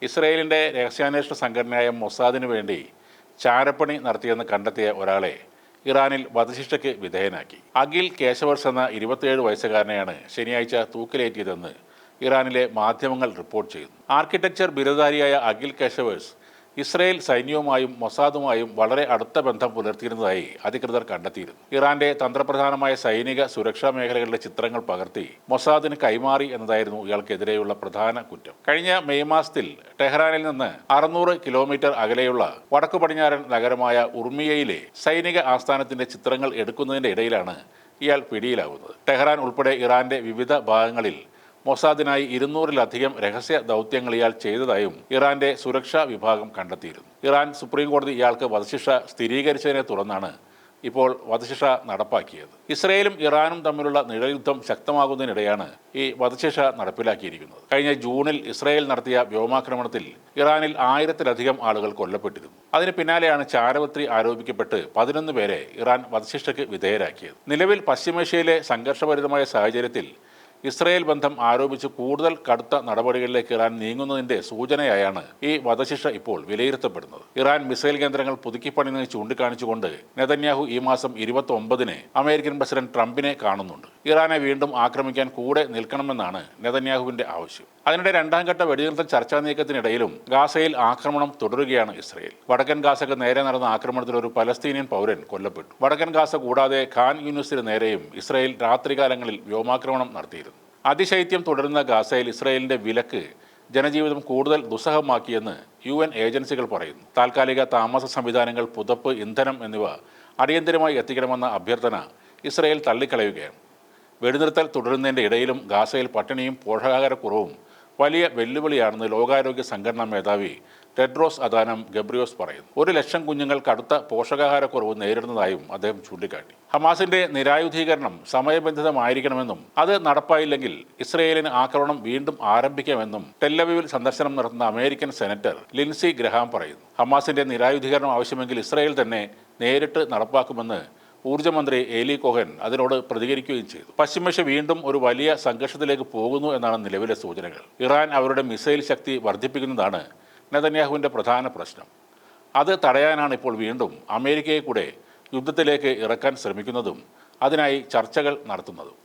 ഇസ്രയേലിൻ്റെ രഹസ്യാന്വേഷണ സംഘടനയായ മൊസാദിനു വേണ്ടി ചാരപ്പണി നടത്തിയെന്ന് കണ്ടെത്തിയ ഒരാളെ ഇറാനിൽ വധശിക്ഷയ്ക്ക് വിധേയനാക്കി. അഖിൽ കേശവർസ് എന്ന 27 വയസ്സുകാരനെയാണ് ശനിയാഴ്ച തൂക്കിലേറ്റിയതെന്ന് ഇറാനിലെ മാധ്യമങ്ങൾ റിപ്പോർട്ട് ചെയ്യുന്നു. ആർക്കിടെക്ചർ ബിരുദധാരിയായ അഖിൽ കേശവർസ് ഇസ്രയേൽ സൈന്യവുമായും മൊസാദുമായും വളരെ അടുത്ത ബന്ധം പുലർത്തിയിരുന്നതായി അധികൃതർ കണ്ടെത്തിയിരുന്നു. ഇറാന്റെ തന്ത്രപ്രധാനമായ സൈനിക സുരക്ഷാ മേഖലകളിലെ ചിത്രങ്ങൾ പകർത്തി മൊസാദിന് കൈമാറി എന്നതായിരുന്നു ഇയാൾക്കെതിരെയുള്ള പ്രധാന കുറ്റം. കഴിഞ്ഞ മെയ് മാസത്തിൽ ടെഹ്റാനിൽ നിന്ന് 600 കിലോമീറ്റർ അകലെയുള്ള വടക്കു പടിഞ്ഞാറൻ നഗരമായ ഉർമിയയിലെ സൈനിക ആസ്ഥാനത്തിന്റെ ചിത്രങ്ങൾ എടുക്കുന്നതിന്റെ ഇടയിലാണ് ഇയാൾ പിടിയിലാവുന്നത്. ടെഹ്റാൻ ഉൾപ്പെടെ ഇറാന്റെ വിവിധ ഭാഗങ്ങളിൽ മൊസാദിനായി 200-ലധികം രഹസ്യ ദൗത്യങ്ങൾ ഇയാൾ ചെയ്തതായും ഇറാന്റെ സുരക്ഷാ വിഭാഗം കണ്ടെത്തിയിരുന്നു. ഇറാൻ സുപ്രീം കോടതി ഇയാൾക്ക് വധശിക്ഷ സ്ഥിരീകരിച്ചതിനെ തുടർന്നാണ് ഇപ്പോൾ വധശിക്ഷ നടപ്പാക്കിയത്. ഇസ്രയേലും ഇറാനും തമ്മിലുള്ള നിഴൽയുദ്ധം ശക്തമാകുന്നതിനിടെയാണ് ഈ വധശിക്ഷ നടപ്പിലാക്കിയിരിക്കുന്നത്. കഴിഞ്ഞ ജൂണിൽ ഇസ്രയേൽ നടത്തിയ വ്യോമാക്രമണത്തിൽ ഇറാനിൽ 1000-ലധികം ആളുകൾ കൊല്ലപ്പെട്ടിരുന്നു. അതിന് പിന്നാലെയാണ് ചാരവൃത്തി ആരോപിക്കപ്പെട്ട് 11 പേരെ ഇറാൻ വധശിക്ഷയ്ക്ക് വിധേയരാക്കിയത്. നിലവിൽ പശ്ചിമേഷ്യയിലെ സംഘർഷഭരിതമായ സാഹചര്യത്തിൽ ഇസ്രയേൽ ബന്ധം ആരോപിച്ച് കൂടുതൽ കടുത്ത നടപടികളിലേക്ക് ഇറാൻ നീങ്ങുന്നതിന്റെ സൂചനയായാണ് ഈ വധശിക്ഷ ഇപ്പോൾ വിലയിരുത്തപ്പെടുന്നത്. ഇറാൻ മിസൈൽ കേന്ദ്രങ്ങൾ പുതുക്കിപ്പണിയുന്നത് ചൂണ്ടിക്കാണിച്ചുകൊണ്ട് നെതന്യാഹു ഈ മാസം 29-ന് അമേരിക്കൻ പ്രസിഡന്റ് ട്രംപിനെ കാണുന്നുണ്ട്. ഇറാനെ വീണ്ടും ആക്രമിക്കാൻ കൂടെ നിൽക്കണമെന്നാണ് നെതന്യാഹുവിന്റെ ആവശ്യം. അതിനിടെ രണ്ടാം ഘട്ട വെടിനിർത്തൽ ചർച്ചാ നീക്കത്തിനിടയിലും ഗാസയിൽ ആക്രമണം തുടരുകയാണ് ഇസ്രയേൽ. വടക്കൻ ഗാസക്ക് നേരെ നടന്ന ആക്രമണത്തിൽ ഒരു പലസ്തീനിയൻ പൗരൻ കൊല്ലപ്പെട്ടു. വടക്കൻ ഗാസ കൂടാതെ ഖാൻ യൂനിസിന് നേരെയും ഇസ്രയേൽ രാത്രികാലങ്ങളിൽ വ്യോമാക്രമണം നടത്തിയിരുന്നു. അതിശൈത്യം തുടരുന്ന ഗാസയിൽ ഇസ്രയേലിന്റെ വിലക്ക് ജനജീവിതം കൂടുതൽ ദുസ്സഹമാക്കിയെന്ന് UN ഏജൻസികൾ പറയുന്നു. താൽക്കാലിക താമസ സംവിധാനങ്ങൾ, പുതപ്പ്, ഇന്ധനം എന്നിവ അടിയന്തരമായി എത്തിക്കണമെന്ന അഭ്യർത്ഥന ഇസ്രയേൽ തള്ളിക്കളയുകയാണ്. വെടിനിർത്തൽ തുടരുന്നതിൻ്റെ ഇടയിലും ഗാസയിൽ പട്ടിണിയും പോഷകാഹാരക്കുറവും വലിയ വെല്ലുവിളിയാണെന്ന് ലോകാരോഗ്യ സംഘടനാ മേധാവി ടെഡ്രോസ് അദാനം ഗബ്രിയോസ് പറയുന്നു. 1 ലക്ഷം കുഞ്ഞുങ്ങൾ കടുത്ത പോഷകാഹാരക്കുറവ് നേരിടുന്നതായും അദ്ദേഹം ചൂണ്ടിക്കാട്ടി. ഹമാസിന്റെ നിരായുധീകരണം സമയബന്ധിതമായിരിക്കണമെന്നും അത് നടപ്പായില്ലെങ്കിൽ ഇസ്രയേലിന് ആക്രമണം വീണ്ടും ആരംഭിക്കാമെന്നും ടെല്ലവീവിൽ സന്ദർശനം നടത്തുന്ന അമേരിക്കൻ സെനറ്റർ ലിൻസി ഗ്രഹാം പറയുന്നു. ഹമാസിന്റെ നിരായുധീകരണം ആവശ്യമെങ്കിൽ ഇസ്രയേൽ തന്നെ നേരിട്ട് നടപ്പാക്കുമെന്ന് ഊർജ്ജമന്ത്രി ഏലി കോഹൻ അതിനോട് പ്രതികരിക്കുകയും ചെയ്തു. പശ്ചിമേഷ്യ വീണ്ടും ഒരു വലിയ സംഘർഷത്തിലേക്ക് പോകുന്നു എന്നാണ് നിലവിലെ സൂചനകൾ. ഇറാൻ അവരുടെ മിസൈൽ ശക്തി വർദ്ധിപ്പിക്കുന്നതാണ് നെതന്യാഹുവിൻ്റെ പ്രധാന പ്രശ്നം. അത് തടയാനാണ് ഇപ്പോൾ വീണ്ടും അമേരിക്കയെ കൂടെ യുദ്ധത്തിലേക്ക് ഇറക്കാൻ ശ്രമിക്കുന്നതും അതിനായി ചർച്ചകൾ നടത്തുന്നതും.